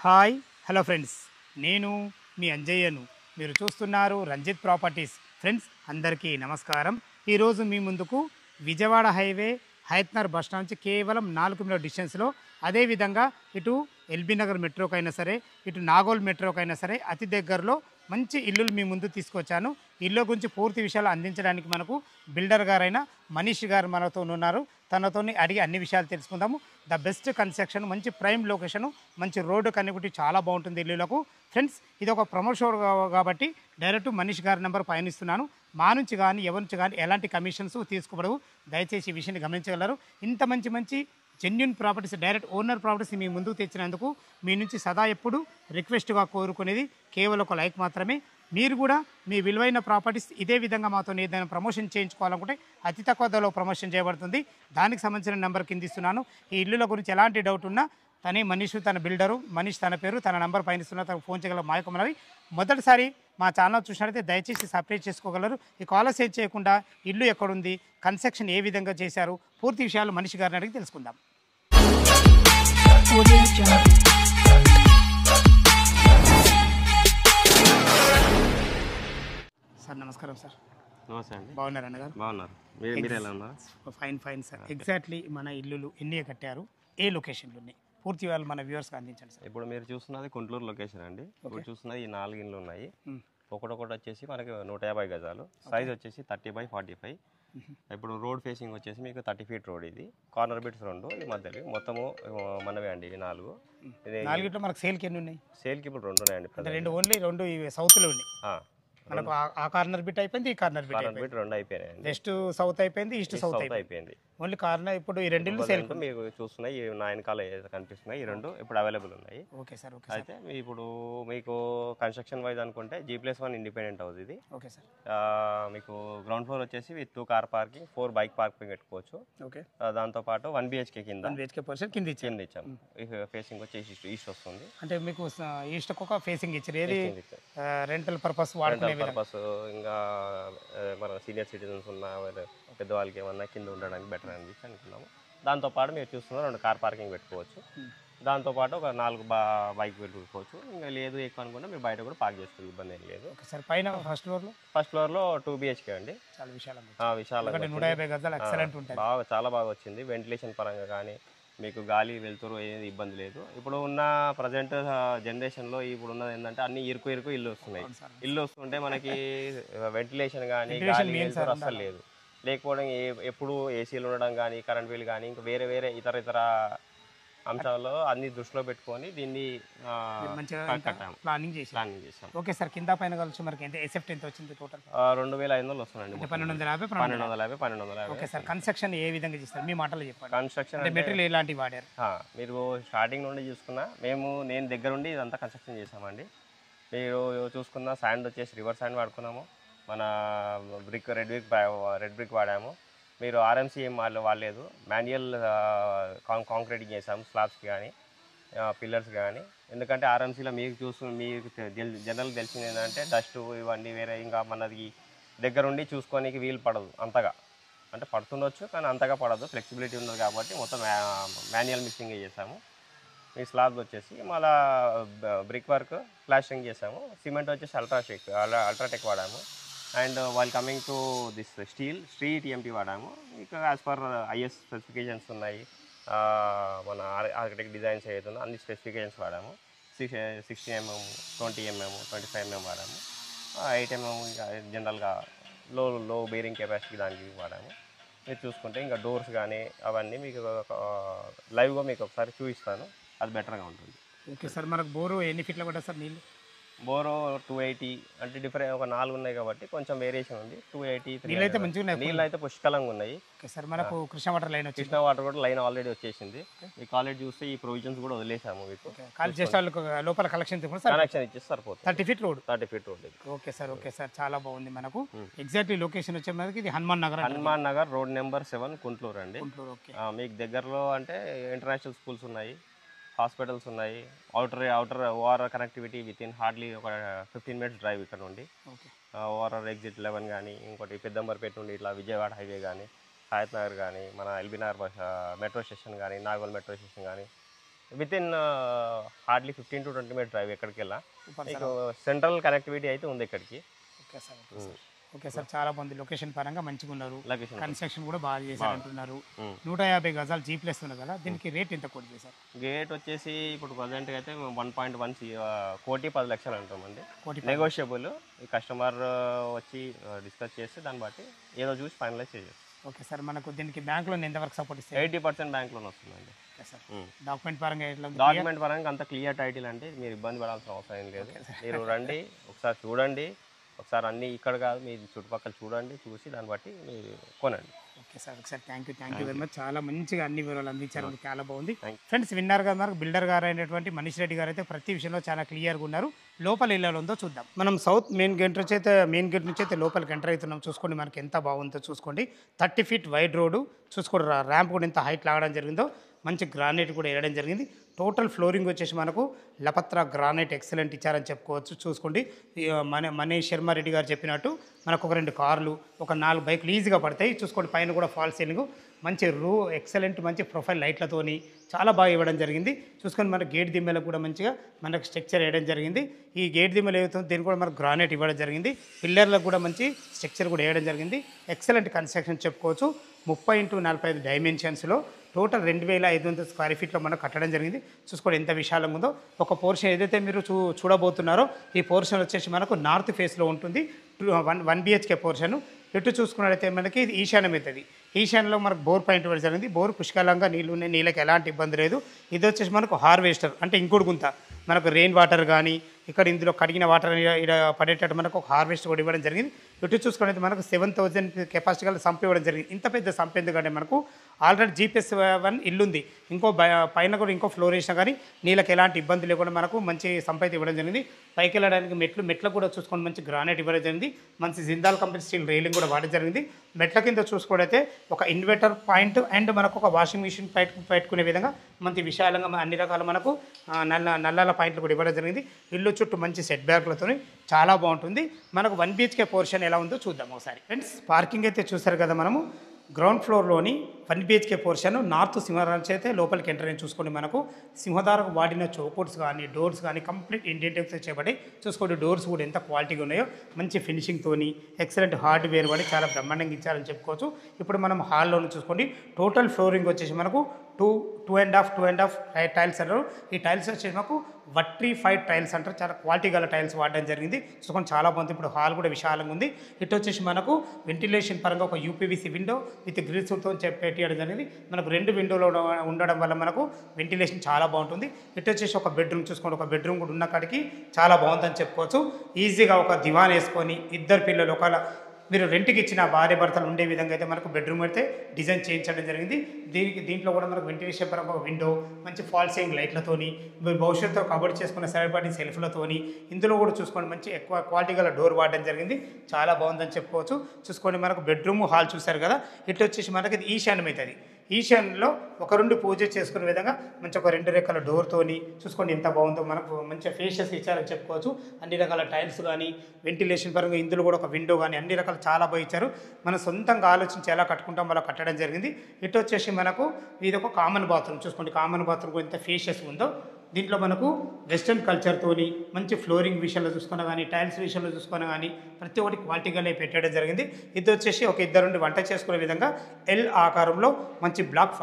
Hi hello friends, నేను మీ అంజయ్యను. మీరు చూస్తున్నారు రంజిత్ ప్రాపర్టీస్. ఫ్రెండ్స్ అందరికీ నమస్కారం. ఈరోజు మీ ముందుకు Vijayawada highway Hayathnagar bus stand నుంచి కేవలం 4 కిలోమీటర్ల డిస్టెన్స్లో, అదేవిధంగా ఇటు ఎల్బీ నగర్ మెట్రోకైనా సరే, ఇటు నాగోల్ మెట్రోకైనా సరే అతి దగ్గరలో మంచి ఇల్లులు మీ ముందు తీసుకొచ్చాను. ఇల్లు గురించి పూర్తి విషయాలు అందించడానికి మనకు బిల్డర్ గారైన మనీష్ గారు మనతో ఉన్నారు. తనతోని అడిగి అన్ని విషయాలు తెలుసుకుందాము. ద బెస్ట్ కన్స్ట్రక్షన్, మంచి ప్రైమ్ లొకేషను, మంచి రోడ్డు కనెక్టివిటీ చాలా బాగుంటుంది ఇల్లులకు. ఫ్రెండ్స్, ఇది ఒక ప్రమోషన్ కాబట్టి డైరెక్ట్ మనీష్ గారి నెంబర్ పయనిస్తున్నాను. మా నుంచి కానీ ఎవరి నుంచి కానీ ఎలాంటి కమిషన్స్ తీసుకోబడవు. దయచేసి ఈ విషయాన్ని గమనించగలరు. ఇంత మంచి మంచి genuine properties, direct owner properties మీ ముందుకు తెచ్చినందుకు మీ నుంచి సదా ఎప్పుడు రిక్వెస్ట్గా కోరుకునేది కేవలం ఒక లైక్ మాత్రమే. మీరు కూడా మీ విలువైన ప్రాపర్టీస్ ఇదే విధంగా మాతో ఏదైనా ప్రమోషన్ చేయించుకోవాలనుకుంటే అతి తక్కువ ధరలో ప్రమోషన్ చేయబడుతుంది. దానికి సంబంధించిన నెంబర్ కింద ఇస్తున్నాను. ఈ ఇల్లుల గురించి ఎలాంటి డౌట్ ఉన్నా తనే మనీష్, తన బిల్డరు మనీష్, తన పేరు తన నెంబర్ పైన ఇస్తున్నా, తనకు ఫోన్ చేయగల మాయకమన్నవి. మొదటిసారి మా ఛానల్ చూసినట్లయితే దయచేసి సబ్స్క్రైబ్ చేసుకోగలరు. ఈ కాల్ సేవ్ చేయకుండా ఇల్లు ఎక్కడుంది, కన్స్ట్రక్షన్ ఏ విధంగా చేశారు, పూర్తి విషయాలు మనీష్ గారిని అడిగి తెలుసుకుందాం. సార్ నమస్కారం. సార్ నమస్తే అండి. బాగున్నారు అన్నగారు? బాగున్నారు. మీరు ఎలా ఉన్నారు? Fine fine sir. ఎగ్జాక్ట్లీ మన ఇల్లులు ఎన్ని కట్టారు, ఏ లొకేషన్లు ఉన్నాయి, పూర్తి వాళ్ళు మన వ్యూవర్స్కి అందించండి సార్. ఇప్పుడు మీరు చూస్తున్నది గుంటూరు లొకేషన్ అండి. ఇప్పుడు చూస్తున్నది ఈ 4 ఇండ్లు ఉన్నాయి. ఒకటొకటి వచ్చేసి మనకి 150 గజాలు, సైజ్ వచ్చేసి 30x45. ఇప్పుడు రోడ్ ఫేసింగ్ వచ్చేసి మీకు 30 ఫీట్ రోడ్. ఇది కార్నర్ బిట్స్ 2 ఈ మధ్యలో మొత్తము మనవే అండి. ఇవి 4. నాలుగిట్లో మనకు సేల్కి ఎన్ని ఉన్నాయి? సేల్కి ఇప్పుడు 2 ఉన్నాయండి. అంటే రెండు ఇవి సౌత్లో ఉన్నాయి. మనకు ఆ కార్నర్ బిట్ అయిపోయింది, ఈ కార్నర్ బిట్ 2 అయిపోయినాయండి. వెస్ట్ సౌత్ అయిపోయింది, ఈస్ట్ సౌత్ అయిపోయింది. ఓన్లీ కార్నర్ ఇప్పుడు ఈ రెండిల్లు సేల్ మీకు చూస్తున్నాయి. ఈ 9 కాలు కనిపిస్తున్నాయి. ఈ 2 ఇప్పుడు అవైలబుల్ ఉన్నాయి. Okay sir. ఓకే. అయితే ఇప్పుడు మీకు కన్స్ట్రక్షన్ వైజ్ అనుకుంటే G+1 ఇండిపెండెంట్ హౌస్ ఇది. Okay sir. మీకు గ్రౌండ్ ఫ్లోర్ వచ్చేసి with 2 car parking, 4 bike parking పెట్టుకోవచ్చు. ఓకే. దాంతో పాటు 1 BHK కింద 1 BHK పర్సెంట్ కింద ఇచ్చాం. ఫేసింగ్ వచ్చేసి ఈస్ట్ వస్తుంది. అంటే మీకు ఈస్ట్ ఒక ఫేసింగ్ ఇచ్చారు. ఏది రెంటల్ పర్పస్ వాడుకునే పర్పస్, ఇంకా మన సీనియర్ సిటిజన్స్ ఉన్న పెద్దవాళ్ళకి ఏమన్నా కింద ఉండడానికి బెటర్ అని అనుకున్నాము. దాంతోపాటు మీరు చూస్తున్నారు 2 కార్ పార్కింగ్ పెట్టుకోవచ్చు. దాంతోపాటు ఒక 4 బైక్ పెట్టుకోవచ్చు. ఇంకా లేదు ఎక్కువ అనుకుంటే మీరు బయట కూడా పార్క్ చేసుకోవచ్చు, ఇబ్బంది ఏం లేదు. సార్ పైన ఫస్ట్ ఫ్లోర్లో 2 BHK అండి. చాలా విశాలంగా 150 గజాలు ఎక్సలెంట్ ఉంటుంది. చాలా బాగా వచ్చింది. వెంటిలేషన్ పరంగా కానీ మీకు గాలి వెళ్తురు ఏది ఇబ్బంది లేదు. ఇప్పుడు ఉన్న ప్రజెంట్ జనరేషన్లో ఇప్పుడు ఉన్నది ఏంటంటే అన్ని ఇరుకు ఇల్లు వస్తున్నాయి. ఇల్లు వస్తుంటే మనకి వెంటిలేషన్ కానీ గాలి వెళ్తురు అస్సలు లేదు. లేకపోవడం ఎప్పుడు ఏసీలు ఉండడం కానీ, కరెంట్ బిల్ కానీ, ఇంకా వేరే ఇతర అంశాల్లో అన్ని దృష్టిలో పెట్టుకొని దీన్ని ప్లానింగ్ చేసాం. Okay sir. కింద పైన కలిసి మనకి ఎంత ఎసెప్ట్ ఎంత వచ్చింది టోటల్? 2500 వస్తుందండి. 1250. Okay sir. కన్స్ట్రక్షన్ ఏ విధంగా చేస్తారు మీ మాటలు చెప్పండి. కన్స్ట్రక్షన్ మెటీరియల్ ఎలాంటి వాడారు? మీరు స్టార్టింగ్ నుండి చూసుకున్నా నేను దగ్గరుండి ఇదంతా కన్స్ట్రక్షన్ చేసామండి. మీరు చూసుకున్న శాండ్ వచ్చేసి రివర్ శాండ్ వాడుకున్నాము. మన రెడ్ బ్రిక్ వాడాము. మీరు RMC ఏం వాడలేదు. మాన్యువల్ కాంక్రీటింగ్ చేసాము, స్లాబ్స్కి కానీ పిల్లర్స్ కానీ. ఎందుకంటే RMCలో మీకు జనరల్ తెలిసింది ఏంటంటే డస్ట్ ఇవన్నీ వేరే, ఇంకా మనది దగ్గరుండి చూసుకోనికి వీలు పడదు అంతగా. అంటే పడుతుండొచ్చు కానీ అంతగా పడదు, ఫ్లెక్సిబిలిటీ ఉండదు కాబట్టి మొత్తం మాన్యువల్ మిక్సింగ్ చేసాము. మీ స్లాబ్ వచ్చేసి మళ్ళీ బ్రిక్ వర్క్ ప్లాస్టరింగ్ చేసాము. సిమెంట్ వచ్చేసి అల్ట్రాటెక్ వాడాము. And while coming to this steel TMT వాడాము. ఇక యాజ్ పర్ IS స్పెసిఫికేషన్స్ ఉన్నాయి. మన ఆర్కిటెక్ట్ డిజైన్స్ ఏదైతుందో అన్ని స్పెసిఫికేషన్స్ వాడాము. 60 mm, 20 mm, 25 mm వాడాము. 8 mm జనరల్గా లో బేరింగ్ కెపాసిటీ దానికి వాడాము. మీరు చూసుకుంటే ఇంకా డోర్స్ కానీ అవన్నీ మీకు లైవ్గా మీకు ఒకసారి చూపిస్తాను, అది బెటర్గా ఉంటుంది. Okay sir. మనకు బోరు ఎన్ని ఫీట్లు పడ్డా సార్ నీళ్ళు? బోరో 280 అంటే డిఫరెంట్ ఒక 4 ఉన్నాయి కాబట్టి కొంచెం వేరియేషన్ ఉంది. 280 నీళ్ళు అయితే మంచిగా ఉన్నాయి. నీళ్ళు అయితే పుష్కలంగా ఉన్నాయి. Okay sir. మనకు Krishna water line Krishna water కూడా లైన్ ఆల్రెడీ వచ్చేసింది. ఈ కాలేజ్ చూస్తే ఈ ప్రొవిజన్స్ కూడా వదిలేసాము. మీకు కాలేజ్ చేసే లోపల కలెక్షన్ ఇచ్చేసి సరిపోతుంది. 30 feet road. Road. Okay sir. Okay sir. చాలా బాగుంది. మనకు ఎగ్జాక్ట్లీ లొకేషన్ వచ్చే మనకి ఇది హనుమాన్ నగర్ రోడ్ నెంబర్ 7 గుంటూరు అండి. మీకు దగ్గరలో అంటే ఇంటర్నేషనల్ స్కూల్స్ ఉన్నాయి, హాస్పిటల్స్ ఉన్నాయి. Outer ORR connectivity with in hardly ఒక 15 minutes డ్రైవ్ ఇక్కడ నుండి. ఓఆర్ఆర్ ఎగ్జిట్ 11 కానీ, ఇంకోటి పెద్దంబర్పేట నుండి ఇట్లా విజయవాడ హైవే కానీ, హయత్ నగర్ కానీ, మన ఎల్బీ నగర్ మెట్రో స్టేషన్ కానీ, నాగోల్ మెట్రో స్టేషన్ కానీ, with in hardly 15 to 20 minutes drive ఎక్కడికి వెళ్ళా. సూపర్ మీకు సెంట్రల్ కనెక్టివిటీ అయితే ఉంది ఇక్కడికి. Okay sir. ఓకే సార్, చాలా బాగుంది. లొకేషన్ పరంగా మంచిగా ఉన్నారు. లొకేషన్ కన్స్ట్రక్షన్ కూడా బాగా చేశారు అంటున్నారు. 150 గజాలు G+ ఉన్నారు కదా, దీనికి రేట్ ఎంత కోట్ చేశారు? గేట్ వచ్చేసి ఇప్పుడు ప్రజెంట్గా అయితే 1.1 కోటి 10 లక్షలు అంటామండి. కోటి నెగోషియబుల్. ఈ కస్టమర్ వచ్చి డిస్కస్ చేస్తే దాన్ని బట్టి ఏదో చూసి ఫైనలైజ్ చేయాలి. ఓకే సార్, మనకు దీనికి బ్యాంక్ లోన్ ఎంతవరకు సపోర్ట్ ఇస్తారు? 80% బ్యాంక్ లోన్ వస్తుందండి. ఓకే సార్, డాక్యుమెంట్ పరంగా ఎట్లా ఉంది? డాక్యుమెంట్ పరంగా అంత క్లియర్ టైటిల్ అంటే మీరు ఇబ్బంది పడాల్సిన అవసరం ఏం లేదు. మీరు రండి, ఒకసారి చూడండి, ఒకసారి అన్నీ ఇక్కడ కాదు మీ చుట్టుపక్కల చూడండి, చూసి దాన్ని బట్టి మీరు కొనండి. ఓకే సార్, ఒకసారి థ్యాంక్ యూ వెరీ మచ్. చాలా మంచిగా అన్ని వివరాలు అందించారు, చాలా బాగుంది. Thank ఫ్రెండ్స్, విన్నారు కదా, మనకు బిల్డర్ గారు అయినటువంటి మనీష్ రెడ్డి గారు అయితే ప్రతి విషయంలో చాలా క్లియర్గా ఉన్నారు. లోపల ఎలా ఉందో చూద్దాం. మనం సౌత్ మెయిన్ గేట్ నుంచి అయితే లోపలికి ఎంటర్ అవుతున్నాం. చూసుకోండి మనకి ఎంత బాగుందో చూసుకోండి. 30 feet వైడ్ రోడ్డు చూసుకోండి. ర్యాంప్ కూడా ఎంత హైట్ లాగడం జరిగిందో, మంచి గ్రానైట్ కూడా వేయడం జరిగింది. టోటల్ ఫ్లోరింగ్ వచ్చేసి మనకు లపత్రా గ్రానైట్ ఎక్సలెంట్ ఇచ్చారని చెప్పుకోవచ్చు. చూసుకోండి, మనీష్ శర్మ రెడ్డి గారు చెప్పినట్టు మనకు ఒక 2 కార్లు, ఒక 4 బైకులు ఈజీగా పడతాయి. చూసుకోండి, పైన కూడా ఫాల్ సీలింగ్, మంచి ఎక్సలెంట్ మంచి ప్రొఫైల్ లైట్లతోని చాలా బాగా ఇవ్వడం జరిగింది. చూసుకొని మన గేట్ దిమ్మలకు కూడా మంచిగా మనకు స్ట్రక్చర్ వేయడం జరిగింది. ఈ గేట్ దిమ్మలు ఏవైతే దీనికి కూడా మనకు గ్రానైట్ ఇవ్వడం జరిగింది. పిల్లర్లకు కూడా మంచి స్ట్రక్చర్ కూడా వేయడం జరిగింది. ఎక్సలెంట్ కన్స్ట్రక్షన్ చెప్పుకోవచ్చు. 30 x 45 డైమెన్షన్స్లో టోటల్ 2500 స్క్వేర్ ఫీట్లో మనం కట్టడం జరిగింది. చూసుకోండి ఎంత విశాలంగా ఉందో. ఒక పోర్షన్ ఏదైతే మీరు చూడబోతున్నారో ఈ పోర్షన్ వచ్చేసి మనకు నార్త్ ఫేస్లో ఉంటుంది. 1 BHK పోర్షన్. ఎటు చూసుకున్నట్లయితే మనకి ఇది ఈశాన్యం అవుతుంది. ఈశాన్యంలో మనకు బోర్ పాయింట్ ఇవ్వడం జరిగింది. బోర్ పుష్కలంగా నీళ్ళు ఉన్నాయి, నీళ్ళకి ఎలాంటి ఇబ్బంది లేదు. ఇది వచ్చేసి మనకు హార్వెస్టర్ అంటే ఇంకుడు గుంత. మనకు రెయిన్ వాటర్ కానీ ఇక్కడ ఇందులో కడిగిన వాటర్ ఇక్కడ పడేటట్టు మనకు ఒక హార్వెస్ట్ కూడా ఇవ్వడం జరిగింది. ఇటు చూసుకున్నట్లయితే మనకు 7000 కెపాసిటీ గల సంప్ ఇవ్వడం జరిగింది. ఇంత పెద్ద సంప్ ఎందుకంటే మనకు ఆల్రెడీ G+1 ఇల్లు ఉంది. పైన కూడా ఇంకో ఫ్లోర్ వేసినా కానీ నీళ్ళకి ఎలాంటి ఇబ్బంది లేకుండా మనకు మంచి సంప్ అయితే ఇవ్వడం జరిగింది. పైకి వెళ్ళడానికి మెట్లు కూడా చూసుకొని మంచి గ్రానైట్ ఇవ్వడం జరిగింది. మంచి జిందాల్ కంపెనీ స్టీల్ రైలింగ్ కూడా వాడడం జరిగింది. మెట్ల కింద చూసుకోవడైతే ఒక ఇన్వర్టర్ పాయింట్ అండ్ మనకు ఒక వాషింగ్ మిషన్ పెట్టుకునే విధంగా మంచి విశాలంగా అన్ని రకాల మనకు నల్లాల పాయింట్లు కూడా ఇవ్వడం జరిగింది. ఇల్లు చుట్టూ మంచి సెట్ బ్యాక్లతో చాలా బాగుంటుంది. మనకు 1 BHK పోర్షన్ ఎలా ఉందో చూద్దాం ఒకసారి. ఫ్రెండ్స్, పార్కింగ్ అయితే చూసారు కదా, మనము గ్రౌండ్ ఫ్లోర్లోని 1 BHK పోర్షన్ నార్త్ సింహదారం నుంచి అయితే లోపలికి ఎంటర్ అని చూసుకోండి. మనకు సింహదారకు వాడిన చౌకోట్స్ కానీ డోర్స్ కానీ కంప్లీట్ ఇండియన్తో చేయబడి చూసుకోండి. డోర్స్ కూడా ఎంత క్వాలిటీగా ఉన్నాయో, మంచి ఫినిషింగ్తోని ఎక్సలెంట్ హార్డ్వేర్ వాడి చాలా బ్రహ్మాండంగా ఇచ్చారని చెప్పుకోవచ్చు. ఇప్పుడు మనం హాల్లోని చూసుకోండి. టోటల్ ఫ్లోరింగ్ వచ్చేసి మనకు 2.5 టైల్స్ అన్నారు. ఈ టైల్స్ వచ్చేసి మాకు వట్రిఫైడ్ టైల్స్ అంటారు. చాలా క్వాలిటీ గల టైల్స్ వాడడం జరిగింది. చూసుకొని చాలా బాగుంది. ఇప్పుడు హాల్ కూడా విశాలంగా ఉంది. ఇటు వచ్చేసి మనకు వెంటిలేషన్ పరంగా ఒక UPVC విండో విత్ గ్రిల్స్తో పెట్టియడం జరిగింది. మనకు 2 విండోలు ఉండడం వల్ల మనకు వెంటిలేషన్ చాలా బాగుంటుంది. ఇటు వచ్చేసి ఒక బెడ్రూమ్ చూసుకోండి. ఒక బెడ్రూమ్ కూడా ఉన్న కాడికి చాలా బాగుందని చెప్పుకోవచ్చు. ఈజీగా ఒక దివాన్ వేసుకొని 2 పిల్లలు ఒకవేళ మీరు రెంట్కి ఇచ్చిన భార్య భర్తలు ఉండే విధంగా అయితే మనకు బెడ్రూమ్ అయితే డిజైన్ చేయించడం జరిగింది. దీంట్లో కూడా మనకు వెంటిలేషన్ పరంగా ఒక విండో, మంచి ఫాల్ సీలింగ్ లైట్లతోని, మీరు భవిష్యత్తులో కబోర్డ్ చేసుకున్న సరిపడి సెల్ఫ్లతోని, ఇందులో కూడా చూసుకోండి మంచి ఎక్కువ క్వాలిటీ గల డోర్ వాడడం జరిగింది. చాలా బాగుందని చెప్పుకోవచ్చు. చూసుకోండి, మనకు బెడ్రూమ్ హాల్ చూసారు కదా. ఇట్లా వచ్చేసి మనకి ఇది ఈశాన్యం అవుతుంది. ఈశాన్యంలో ఒక 2 పూజ చేసుకునే విధంగా మంచి ఒక 2 రెక్కల డోర్తోని చూసుకోండి ఎంత బాగుందో. మనకు మంచిగా ఫేషియస్ ఇచ్చారని చెప్పుకోవచ్చు. అన్ని రకాల టైల్స్ కానీ వెంటిలేషన్ పరంగా ఇందులో కూడా ఒక విండో కానీ అన్ని రకాలు చాలా బాగా ఇచ్చారు. మనం సొంతంగా ఆలోచించి ఎలా కట్టుకుంటాం అలా కట్టడం జరిగింది. ఇటు వచ్చేసి మనకు ఇది ఒక కామన్ బాత్రూమ్ చూసుకోండి. కామన్ బాత్రూమ్ ఎంత ఫేషియస్ ఉందో. దీంట్లో మనకు వెస్ట్రన్ కల్చర్తోని మంచి ఫ్లోరింగ్ విషయంలో చూసుకున్నా కానీ టైల్స్ విషయంలో చూసుకున్నా కానీ ప్రతి ఒక్కటి క్వాలిటీగానే పెట్టడం జరిగింది. ఇది వచ్చేసి ఒక 2 నుండి వంట చేసుకునే విధంగా L ఆకారంలో మంచి బ్లాక్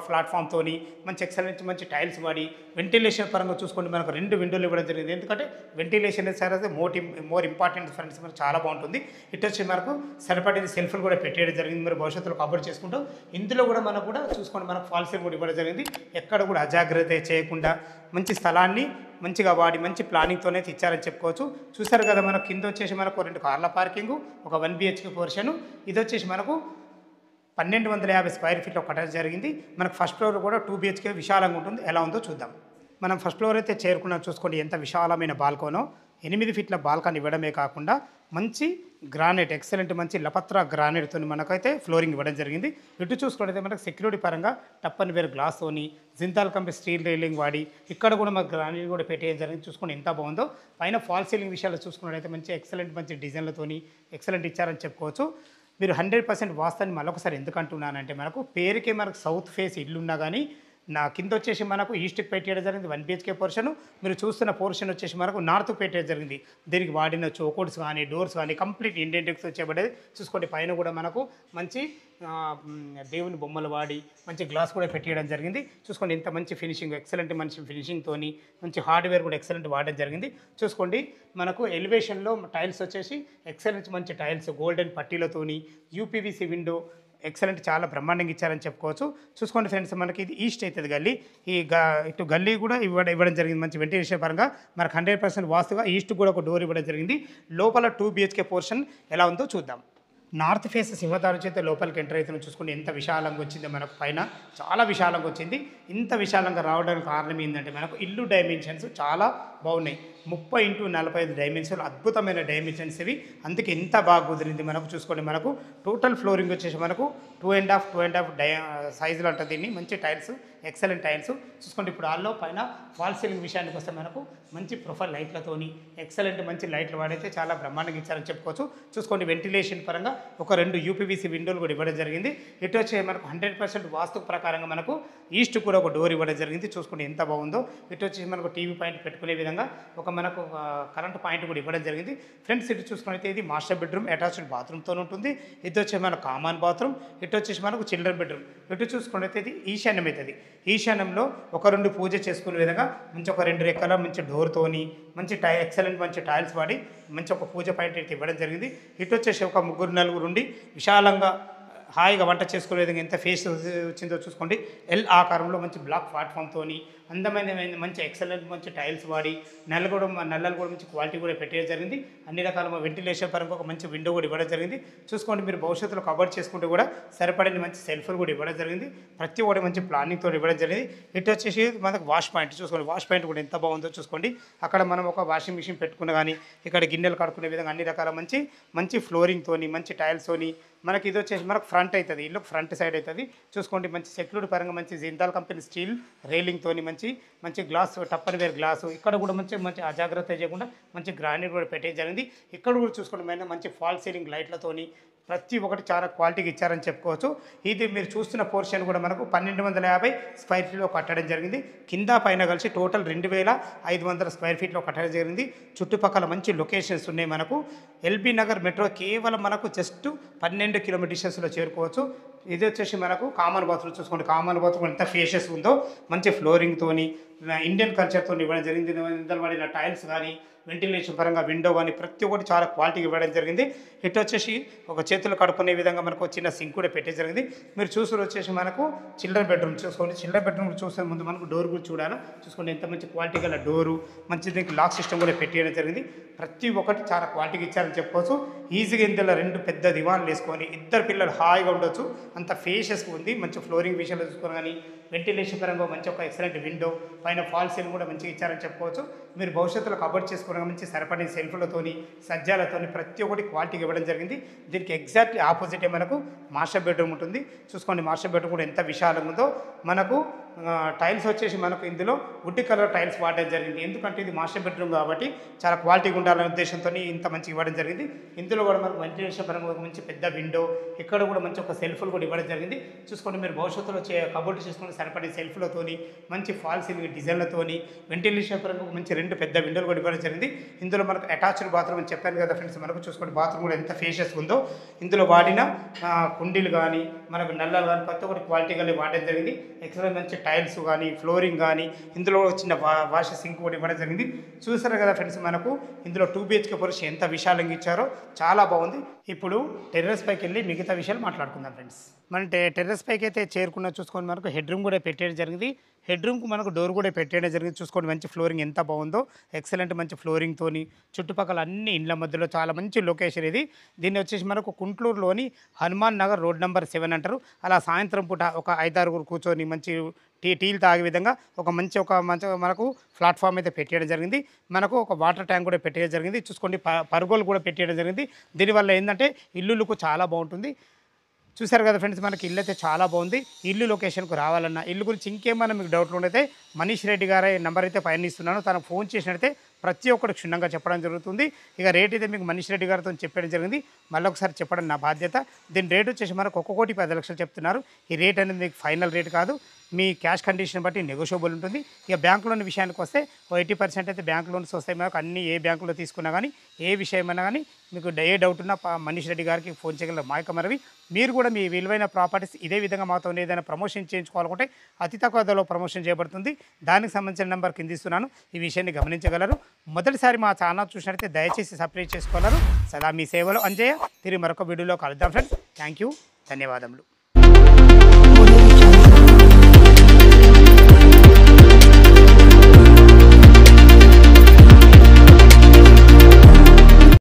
ప్లాట్ఫామ్తోని మంచి ఎక్సలెంట్ మంచి టైల్స్ వాడి వెంటిలేషన్ పరంగా చూసుకోండి. మనకు 2 విండోలు ఇవ్వడం జరిగింది. ఎందుకంటే వెంటిలేషన్ సరే మోర్ ఇంపార్టెంట్ ఫ్రెండ్స్, మనకు చాలా బాగుంటుంది. ఇటు వచ్చి మనకు సరిపడేది సెల్ఫ్లు కూడా పెట్టేయడం జరిగింది. మరి భవిష్యత్తులో కబోర్డ్ చేసుకుంటాం. ఇందులో కూడా మనకు కూడా చూసుకోండి మనకు ఫాల్ సీలింగ్ కూడా ఇవ్వడం జరిగింది. ఎక్కడ కూడా అజాగ్రత్త చేయకుండా మంచి స్థలాన్ని మంచిగా వాడి మంచి ప్లానింగ్తోనే ఇచ్చారని చెప్పుకోవచ్చు. చూసారు కదా, మనకు కింద వచ్చేసి మనకు 2 కార్ల పార్కింగ్, ఒక 1 BHK పోర్షను. ఇది వచ్చేసి మనకు 1250 స్క్వేర్ ఫీట్లో కట్టడం జరిగింది. మనకు ఫస్ట్ ఫ్లోర్ కూడా 2 BHK విశాలంగా ఉంటుంది. ఎలా ఉందో చూద్దాం. మనం ఫస్ట్ ఫ్లోర్ అయితే చేరుకున్నాం. చూసుకోండి ఎంత విశాలమైన బాల్కనో. 8 ఫీట్ల బాల్కన్ ఇవ్వడమే కాకుండా మంచి గ్రానైట్ ఎక్సలెంట్ మంచి లపత్రా గ్రానైట్తో మనకైతే ఫ్లోరింగ్ ఇవ్వడం జరిగింది. ఇటు చూసుకుంటే మనకు సెక్యూరిటీ పరంగా టప్పన్ వేర్ గ్లాస్తోని జిందాల్ కంపెనీ స్టీల్ రైలింగ్ వాడి ఇక్కడ కూడా మనకు గ్రానైట్ కూడా పెట్టేయడం జరిగింది. చూసుకుని ఎంత బాగుందో. పైన ఫాల్ సీలింగ్ విషయాలు చూసుకున్నట్టయితే మంచి ఎక్సలెంట్ మంచి డిజైన్లతోని ఎక్సలెంట్ ఇచ్చారని చెప్పుకోవచ్చు. మీరు 100% వాస్తవాన్ని మరొకసారి ఎందుకు అంటున్నానంటే మనకు పేరుకే మనకు సౌత్ ఫేస్ ఇల్లున్నా కానీ నా కింద వచ్చేసి మనకు ఈస్ట్కి పెట్టేయడం జరిగింది 1 BHK పోర్షన్. మీరు చూస్తున్న పోర్షన్ వచ్చేసి మనకు నార్త్కి పెట్టేయడం జరిగింది. దీనికి వాడిన చోకోడ్స్ కానీ డోర్స్ కానీ కంప్లీట్ ఇండియన్ టెక్స్ వచ్చేబడేది. చూసుకోండి పైన కూడా మనకు మంచి దేవుని బొమ్మలు వాడి మంచి గ్లాస్ కూడా పెట్టేయడం జరిగింది. చూసుకోండి ఎంత మంచి ఫినిషింగ్, ఎక్సలెంట్ మంచి ఫినిషింగ్తోని మంచి హార్డ్వేర్ కూడా ఎక్సలెంట్ వాడడం జరిగింది. చూసుకోండి మనకు ఎలివేషన్లో టైల్స్ వచ్చేసి ఎక్సలెంట్ మంచి టైల్స్ గోల్డెన్ పట్టీలతోని యూపీవీసీ విండో ఎక్సలెంట్ చాలా బ్రహ్మాండంగా ఇచ్చారని చెప్పుకోవచ్చు. చూసుకోండి ఫ్రెండ్స్ మనకి ఇది ఈస్ట్ అవుతుంది గల్లీ. ఇటు గల్లీ కూడా ఇవ్వడం జరిగింది మంచి వెంటిలేషన్ పరంగా. మనకు 100% వాస్తుగా ఈస్ట్ కూడా ఒక డోర్ ఇవ్వడం జరిగింది. లోపల 2 BHK పోర్షన్ ఎలా ఉందో చూద్దాం. నార్త్ ఫేస్ సింహదారు చేత లోపలికి ఎంటర్ అవుతున్న చూసుకుంటే ఎంత విశాలంగా వచ్చిందో మనకు పైన చాలా విశాలంగా వచ్చింది. ఇంత విశాలంగా రావడానికి కారణం ఏంటంటే మనకు ఇల్లు డైమెన్షన్స్ చాలా బాగున్నాయి. 30 x 45 డైమెన్షన్లు అద్భుతమైన డైమెన్షన్స్ ఇవి. అందుకే ఎంత బాగా కుదిరింది మనకు. చూసుకోండి మనకు టోటల్ ఫ్లోరింగ్ వచ్చేసి మనకు 2.5 సైజులు అంటుంది దీన్ని. మంచి టైల్స్ ఎక్సలెంట్ టైల్స్. చూసుకోండి ఇప్పుడు ఆల్లో పైన ఫాల్ సీలింగ్ విషయానికి వస్తే మనకు మంచి ప్రొఫైల్ లైట్లతోని ఎక్సలెంట్ మంచి లైట్లు వాడైతే చాలా బ్రహ్మాండంగా ఇచ్చారని చెప్పుకోవచ్చు. చూసుకోండి వెంటిలేషన్ పరంగా ఒక 2 యూపీవీసీ విండోలు కూడా ఇవ్వడం జరిగింది. ఇటు వచ్చే మనకు 100% వాస్తు ప్రకారంగా మనకు ఈస్ట్ కూడా ఒక డోర్ ఇవ్వడం జరిగింది. చూసుకోండి ఎంత బాగుందో. ఇటు వచ్చేసి మనకు టీవీ పాయింట్ పెట్టుకునే విధంగా ఒక మనకు కరెంట్ పాయింట్ కూడా ఇవ్వడం జరిగింది. ఫ్రెండ్స్ ఇటు చూసుకున్నైతే ఇది మాస్టర్ బెడ్రూమ్ అటాచ్డ్ బాత్రూమ్తో ఉంటుంది. ఇటు వచ్చేసి మనకు కామన్ బాత్రూమ్. ఇటు వచ్చేసి మనకు చిల్డ్రన్ బెడ్రూమ్. ఇటు చూసుకున్నైతే ఇది ఈశాన్యం అవుతుంది. ఈశాన్యంలో ఒక 2 పూజ చేసుకునే విధంగా మంచి ఒక 2 రెక్కల మంచి డోర్తోని మంచి ఎక్సలెంట్ మంచి టైల్స్ వాడి మంచి ఒక పూజ పాయింట్ అయితే ఇవ్వడం జరిగింది. ఇటు వచ్చేసి ఒక 3-4 ఉండి విశాలంగా హాయిగా వంట చేసుకునే విధంగా ఎంత ఫేస్ వచ్చిందో చూసుకోండి. ఎల్ ఆకారంలో మంచి బ్లాక్ ప్లాట్ఫామ్తో అందమైన మంచి ఎక్సలెంట్ మంచి టైల్స్ వాడి నల్లలు కూడా మంచి క్వాలిటీ కూడా పెట్టేయడం జరిగింది. అన్ని రకాల వెంటిలేషన్ పరంగా ఒక మంచి విండో కూడా ఇవ్వడం జరిగింది. చూసుకోండి మీరు భవిష్యత్తులో కవర్ చేసుకుంటే కూడా సరిపడిన మంచి సెల్ఫ్లు కూడా ఇవ్వడం జరిగింది. ప్రతి ఒక్కటి మంచి ప్లానింగ్తో ఇవ్వడం జరిగింది. ఇటు వచ్చేసి మనకు వాష్ పాయింట్ చూసుకోండి. వాష్ పాయింట్ కూడా ఎంత బాగుందో చూసుకోండి. అక్కడ మనం ఒక వాషింగ్ మిషన్ పెట్టుకున్న కానీ ఇక్కడ గిన్నెలు కడుక్కునే విధంగా అన్ని రకాల మంచి ఫ్లోరింగ్తోని మంచి టైల్స్తోని మనకి ఇది వచ్చేసి మనకు ఫ్రంట్ అవుతుంది. ఇల్లు ఫ్రంట్ సైడ్ అవుతుంది. చూసుకోండి మంచి సెక్యూరిటీ పరంగా మంచి జిందాల్ కంపెనీ స్టీల్ రైలింగ్తోని మంచి గ్లాస్ టప్పర్ వేర్ గ్లాసు. ఇక్కడ కూడా మంచి అజాగ్రత్త చేయకుండా మంచి గ్రానైట్ కూడా పెట్టే జరిగింది. ఇక్కడ కూడా చూసుకోండి మంచి ఫాల్ సీలింగ్ లైట్లతోని ప్రతి ఒక్కటి చాలా క్వాలిటీకి ఇచ్చారని చెప్పుకోవచ్చు. ఇది మీరు చూస్తున్న పోర్షన్ కూడా మనకు 1250 స్క్వేర్ ఫీట్లో కట్టడం జరిగింది. కింద పైన కలిసి టోటల్ 2500 స్క్వేర్ ఫీట్లో కట్టడం జరిగింది. చుట్టుపక్కల మంచి లొకేషన్స్ ఉన్నాయి. మనకు ఎల్బీ నగర్ మెట్రో కేవలం మనకు జస్ట్ 12 కిలోమీటర్ డిస్టెన్స్లో చేరుకోవచ్చు. ఇది వచ్చేసి మనకు కామన్ బాత్రూమ్ చూసుకోండి. కామన్ బాత్రూమ్ ఎంత ఫేషియస్ ఉందో మంచి ఫ్లోరింగ్తోని ఇండియన్ కల్చర్తో ఇవ్వడం జరిగింది. ఇందులో వాడిన టైల్స్ కానీ వెంటిలేషన్ పరంగా విండో కానీ ప్రతి ఒక్కటి చాలా క్వాలిటీగా ఇవ్వడం జరిగింది. ఇటు వచ్చేసి ఒక చేతులు కడుక్కునే విధంగా మనకు చిన్న సింక్ కూడా పెట్టే జరిగింది. మీరు చూసుకుని వచ్చేసి మనకు చిల్డ్రన్ బెడ్రూమ్ చూసుకోండి. చిల్డ్రన్ బెడ్రూమ్ చూసే ముందు మనకు డోర్ కూడా చూడాలి. చూసుకోండి ఎంత మంచి క్వాలిటీ గల డోరు మంచి దీనికి లాక్ సిస్టమ్ కూడా పెట్టేయడం జరిగింది. ప్రతి ఒక్కటి చాలా క్వాలిటీగా ఇచ్చారని చెప్పుకోవచ్చు. ఈజీగా ఇందులో 2 పెద్ద దివాన్లు వేసుకొని 2 పిల్లలు హాయిగా ఉండొచ్చు. అంత ఫేషియస్గా ఉంది. మంచి ఫ్లోరింగ్ విషయంలో చూసుకొని కానీ వెంటిలేషన్ పరంగా మంచి ఒక ఎక్సలెంట్ విండో పైన ఫాల్ సీలింగ్ కూడా మంచిగా ఇచ్చారని చెప్పుకోవచ్చు. మీరు భవిష్యత్తులో కబర్ చేసుకోవడం మంచి సరిపడిన సెల్ఫ్లతోని సజ్జాలతోని ప్రతి ఒక్కటి క్వాలిటీగా ఇవ్వడం జరిగింది. దీనికి ఎగ్జాక్ట్లీ ఆపోజిటే మనకు మాస్టర్ బెడ్రూమ్ ఉంటుంది. చూసుకోండి మాస్టర్ బెడ్రూమ్ కూడా ఎంత విశాలంగా ఉందో. మనకు టైల్స్ వచ్చేసి మనకు ఇందులో వుడ్ కలర్ టైల్స్ వాడడం జరిగింది. ఎందుకంటే ఇది మాస్టర్ బెడ్రూమ్ కాబట్టి చాలా క్వాలిటీగా ఉండాలనే ఉద్దేశంతో ఇంత మంచిగా ఇవ్వడం జరిగింది. ఇందులో కూడా మనకు వెంటిలేషన్ పరంగా ఒక మంచి పెద్ద విండో ఇక్కడ కూడా మంచి ఒక సెల్ఫ్లు కూడా ఇవ్వడం జరిగింది. చూసుకోండి మీరు భవిష్యత్తులో కబోర్డ్ చేసుకుని సరిపడే సెల్ఫ్లతోని మంచి ఫాల్ సీలింగ్ డిజైన్లతోని వెంటిలేషన్ పరంగా ఒక మంచి 2 పెద్ద విండోలు కూడా ఇవ్వడం జరిగింది. ఇందులో మనకు అటాచ్డ్ బాత్రూమ్ అని చెప్పాను కదా ఫ్రెండ్స్. మనకు చూసుకోండి బాత్రూమ్ కూడా ఎంత ఫేషియస్ ఉందో. ఇందులో వాడిన కుండీలు కానీ మనకు నల్లలు కానీ ప్రతి ఒక్కటి క్వాలిటీగా వాడడం జరిగింది. ఎక్సలెంట్ మంచి టైల్స్ కానీ ఫ్లోరింగ్ కానీ ఇందులో చిన్న వాష్ సింక్ కూడా ఇవ్వడం జరిగింది. చూసారు కదా ఫ్రెండ్స్ మనకు ఇందులో 2 BHK పోర్షన్ ఎంత విశాలంగా ఇచ్చారో చాలా బాగుంది. ఇప్పుడు టెర్రస్ పైకి వెళ్ళి మిగతా విషయాలు మాట్లాడుకుందాం ఫ్రెండ్స్. మన టెర్రస్ పైకి అయితే చేరుకున్న చూసుకొని మనకు హెడ్ రూమ్ కూడా పెట్టేయడం జరిగింది. హెడ్ రూమ్కి మనకు డోర్ కూడా పెట్టేయడం జరిగింది. చూసుకోండి మంచి ఫ్లోరింగ్ ఎంత బాగుందో. ఎక్సలెంట్ మంచి ఫ్లోరింగ్తోని చుట్టుపక్కల అన్ని ఇండ్ల మధ్యలో చాలా మంచి లొకేషన్ ఇది. దీన్ని వచ్చేసి మనకు కుంట్లూరులోని హనుమాన్ నగర్ రోడ్ నెంబర్ 7 అంటారు. అలా సాయంత్రం పూట ఒక 5-6 కూర్చొని మంచి టీలు తాగే విధంగా ఒక మంచి మనకు ప్లాట్ఫామ్ అయితే పెట్టేయడం జరిగింది. మనకు ఒక వాటర్ ట్యాంక్ కూడా పెట్టేయడం జరిగింది. చూసుకోండి పరుగులు కూడా పెట్టేయడం జరిగింది. దీనివల్ల ఏంటంటే ఇల్లులకు చాలా బాగుంటుంది. చూసారు కదా ఫ్రెండ్స్ మనకి ఇల్లు అయితే చాలా బాగుంది. ఇల్లు లొకేషన్కు రావాలన్నా ఇల్లు గురించి ఇంకేమైనా మీకు డౌట్లు ఉండైతే మనీష్ రెడ్డి గారి నెంబర్ అయితే పైన ఇస్తున్నాను. తనకు ఫోన్ చేసినట్టయితే ప్రతి ఒక్కటి క్షుణ్ణంగా చెప్పడం జరుగుతుంది. ఇక రేట్ అయితే మీకు మనీష్ రెడ్డి గారితో చెప్పడం జరిగింది. మళ్ళీ ఒకసారి చెప్పడం నా బాధ్యత. దీని రేట్ వచ్చేసి మనకు 1,10,00,000 చెప్తున్నారు. ఈ రేట్ అనేది మీకు ఫైనల్ రేట్ కాదు, మీ క్యాష్ కండిషన్ బట్టి నెగోషియబుల్ ఉంటుంది. ఇక బ్యాంక్ లోన్ విషయానికి వస్తే 80% అయితే బ్యాంక్ లోన్స్ వస్తాయి. మనకు అన్ని ఏ బ్యాంకులో తీసుకున్నా కానీ ఏ విషయమైనా కానీ మీకు ఏ డౌట్ ఉన్నా మనీష్ రెడ్డి గారికి ఫోన్ చేయగలరు. మా యొక్క మనవి, మీరు కూడా మీ విలువైన ప్రాపర్టీస్ ఇదే విధంగా మాతో ఏదైనా ప్రమోషన్ చేయించుకోవాలనుకుంటే అతి తక్కువ ధరలో ప్రమోషన్ చేయబడుతుంది. దానికి సంబంధించిన నెంబర్ కింద ఇస్తున్నాను. ఈ విషయాన్ని గమనించగలరు. మొదటిసారి మా ఛానల్ చూసినట్లయితే దయచేసి సబ్స్క్రైబ్ చేసుకోగలరు. సదా మీ సేవలో అంజయ్య. తిరిగి మరొక వీడియోలో కలుద్దాం ఫ్రెండ్స్. థ్యాంక్ యూ, ధన్యవాదములు.